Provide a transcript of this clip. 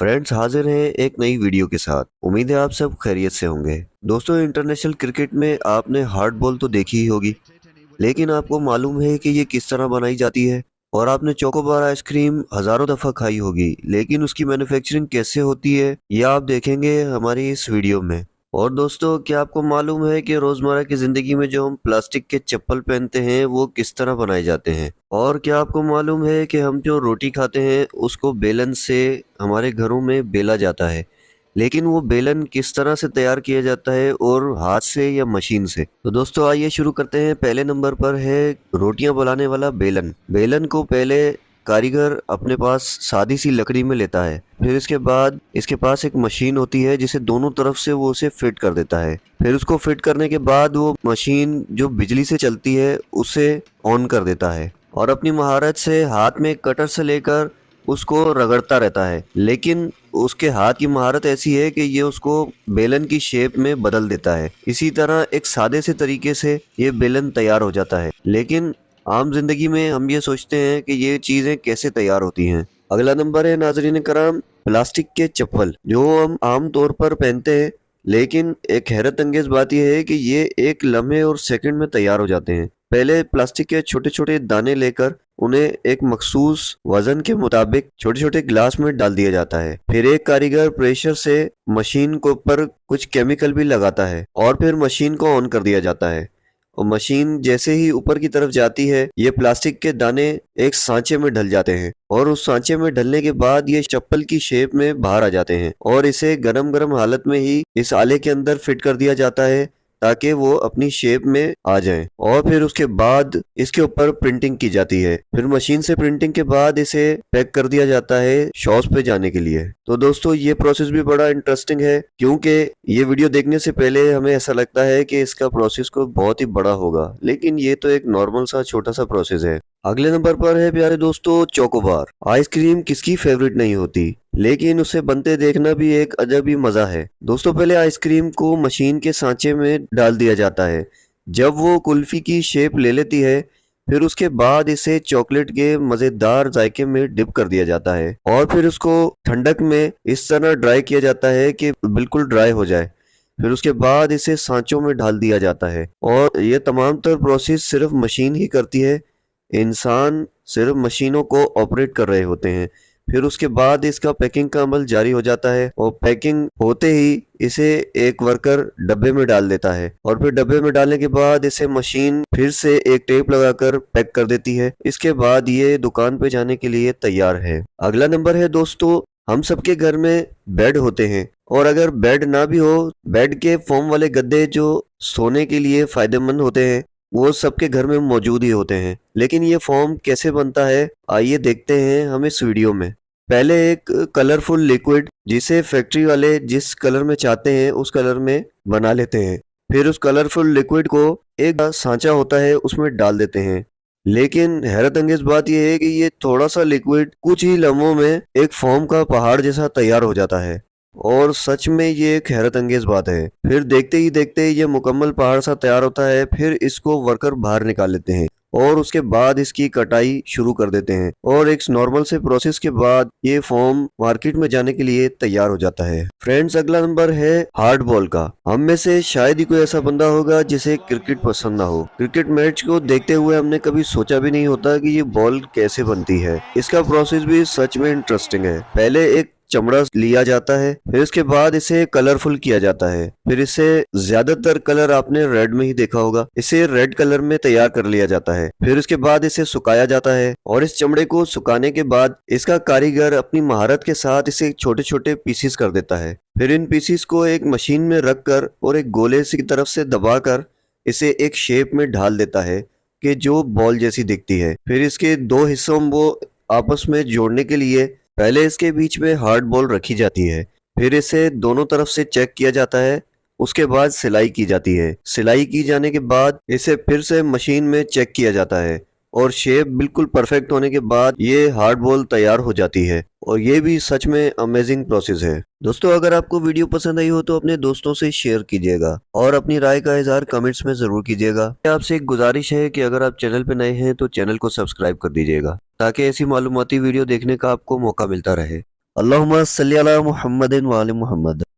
Friends हाजिर हैं एक नई वीडियो के साथ। उम्मीद है आप सब खैरियत से होंगे। दोस्तों, इंटरनेशनल क्रिकेट में आपने हार्ड बॉल तो देखी ही होगी, लेकिन आपको मालूम है कि ये किस तरह बनाई जाती है। और आपने चोकोबार आइसक्रीम हजारों दफ़ा खाई होगी, लेकिन उसकी मैन्युफैक्चरिंग कैसे होती है ये आप देखेंगे हमारी इस वीडियो में। और दोस्तों, क्या आपको मालूम है कि रोज़मर्रा की ज़िंदगी में जो हम प्लास्टिक के चप्पल पहनते हैं वो किस तरह बनाए जाते हैं? और क्या आपको मालूम है कि हम जो रोटी खाते हैं उसको बेलन से हमारे घरों में बेला जाता है, लेकिन वो बेलन किस तरह से तैयार किया जाता है, और हाथ से या मशीन से? तो दोस्तों आइए शुरू करते हैं। पहले नंबर पर है रोटियां बनाने वाला बेलन। बेलन को पहले कारीगर अपने पास सादी सी लकड़ी में लेता है, फिर इसके बाद इसके पास एक मशीन होती है जिसे दोनों तरफ से वो उसे फिट कर देता है। फिर उसको फिट करने के बाद वो मशीन जो बिजली से चलती है उसे ऑन कर देता है, और अपनी महारत से हाथ में कटर से लेकर उसको रगड़ता रहता है। लेकिन उसके हाथ की महारत ऐसी है कि ये उसको बेलन की शेप में बदल देता है। इसी तरह एक सादे से तरीके से ये बेलन तैयार हो जाता है। लेकिन आम जिंदगी में हम ये सोचते हैं कि ये चीजें कैसे तैयार होती हैं। अगला नंबर है नाजरीन कराम, प्लास्टिक के चप्पल जो हम आम तौर पर पहनते हैं, लेकिन एक हैरत अंगेज बात यह है कि ये एक लम्हे और सेकंड में तैयार हो जाते हैं। पहले प्लास्टिक के छोटे छोटे दाने लेकर उन्हें एक मखसूस वजन के मुताबिक छोटे छोटे ग्लास में डाल दिया जाता है। फिर एक कारीगर प्रेशर से मशीन को पर कुछ केमिकल भी लगाता है, और फिर मशीन को ऑन कर दिया जाता है। और मशीन जैसे ही ऊपर की तरफ जाती है, ये प्लास्टिक के दाने एक सांचे में ढल जाते हैं, और उस सांचे में ढलने के बाद ये चप्पल की शेप में बाहर आ जाते हैं, और इसे गरम गरम हालत में ही इस आले के अंदर फिट कर दिया जाता है ताकि वो अपनी शेप में आ जाएं। और फिर उसके बाद इसके ऊपर प्रिंटिंग की जाती है। फिर मशीन से प्रिंटिंग के बाद इसे पैक कर दिया जाता है शॉप्स पे जाने के लिए। तो दोस्तों, ये प्रोसेस भी बड़ा इंटरेस्टिंग है, क्योंकि ये वीडियो देखने से पहले हमें ऐसा लगता है कि इसका प्रोसेस को बहुत ही बड़ा होगा, लेकिन ये तो एक नॉर्मल सा छोटा सा प्रोसेस है। अगले नंबर पर है प्यारे दोस्तों चोकोबार आइसक्रीम। किसकी फेवरेट नहीं होती, लेकिन उसे बनते देखना भी एक अजब ही मजा है। दोस्तों, पहले आइसक्रीम को मशीन के सांचे में डाल दिया जाता है। जब वो कुल्फी की शेप ले लेती है, फिर उसके बाद इसे चॉकलेट के मजेदार जायके में डिप कर दिया जाता है, और फिर उसको ठंडक में इस तरह ड्राई किया जाता है कि बिल्कुल ड्राई हो जाए। फिर उसके बाद इसे सांचों में डाल दिया जाता है, और ये तमाम तर प्रोसेस सिर्फ मशीन ही करती है। इंसान सिर्फ मशीनों को ऑपरेट कर रहे होते हैं। फिर उसके बाद इसका पैकिंग का अमल जारी हो जाता है, और पैकिंग होते ही इसे एक वर्कर डब्बे में डाल देता है, और फिर डब्बे में डालने के बाद इसे मशीन फिर से एक टेप लगाकर पैक कर देती है। इसके बाद ये दुकान पे जाने के लिए तैयार है। अगला नंबर है दोस्तों, हम सबके घर में बेड होते हैं, और अगर बेड ना भी हो, बेड के फोम वाले गद्दे जो सोने के लिए फायदेमंद होते हैं वो सबके घर में मौजूद ही होते हैं। लेकिन ये फोम कैसे बनता है, आइए देखते हैं हम इस वीडियो में। पहले एक कलरफुल लिक्विड जिसे फैक्ट्री वाले जिस कलर में चाहते हैं उस कलर में बना लेते हैं। फिर उस कलरफुल लिक्विड को एक सांचा होता है उसमें डाल देते हैं। लेकिन हैरत अंगेज बात यह है कि ये थोड़ा सा लिक्विड कुछ ही लम्हों में एक फोम का पहाड़ जैसा तैयार हो जाता है, और सच में ये एक हैरत अंगेज बात है। फिर देखते ही देखते ये मुकम्मल पहाड़ सा तैयार होता है। फिर इसको वर्कर बाहर निकाल लेते हैं, और उसके बाद इसकी कटाई शुरू कर देते हैं, और एक नॉर्मल से प्रोसेस के बाद ये फॉर्म मार्केट में जाने के लिए तैयार हो जाता है। फ्रेंड्स, अगला नंबर है हार्ड बॉल का। हम में से शायद ही कोई ऐसा बंदा होगा जिसे क्रिकेट पसंद ना हो। क्रिकेट मैच को देखते हुए हमने कभी सोचा भी नहीं होता कि ये बॉल कैसे बनती है। इसका प्रोसेस भी सच में इंटरेस्टिंग है। पहले एक चमड़ा लिया जाता है, फिर इसके बाद इसे कलरफुल किया जाता है। फिर इसे ज्यादातर कलर आपने रेड में ही देखा होगा, इसे रेड कलर में तैयार कर लिया जाता है। फिर उसके बाद इसे सुखाया जाता है, और इस चमड़े को सुखाने के बाद इसका कारीगर अपनी महारत के साथ इसे छोटे छोटे पीसीस कर देता है। फिर इन पीसीस को एक मशीन में रख कर और एक गोले की तरफ से दबाकर इसे एक शेप में ढाल देता है कि जो बॉल जैसी दिखती है। फिर इसके दो हिस्सों को आपस में जोड़ने के लिए पहले इसके बीच में हार्ड बॉल रखी जाती है। फिर इसे दोनों तरफ से चेक किया जाता है। उसके बाद सिलाई की जाती है। सिलाई की जाने के बाद इसे फिर से मशीन में चेक किया जाता है, और शेप बिल्कुल परफेक्ट होने के बाद ये हार्ड बॉल तैयार हो जाती है। और ये भी सच में अमेजिंग प्रोसेस है। दोस्तों, अगर आपको वीडियो पसंद आई हो तो अपने दोस्तों से शेयर कीजिएगा, और अपनी राय का इजहार कमेंट्स में जरूर कीजिएगा। आपसे एक गुजारिश है कि अगर आप चैनल पर नए हैं तो चैनल को सब्सक्राइब कर दीजिएगा, ताकि ऐसी मालूमाती वीडियो देखने का आपको मौका मिलता रहे। अल्लाहुम्मा सल्ली अला मुहम्मदिन व आलि मुहम्मद।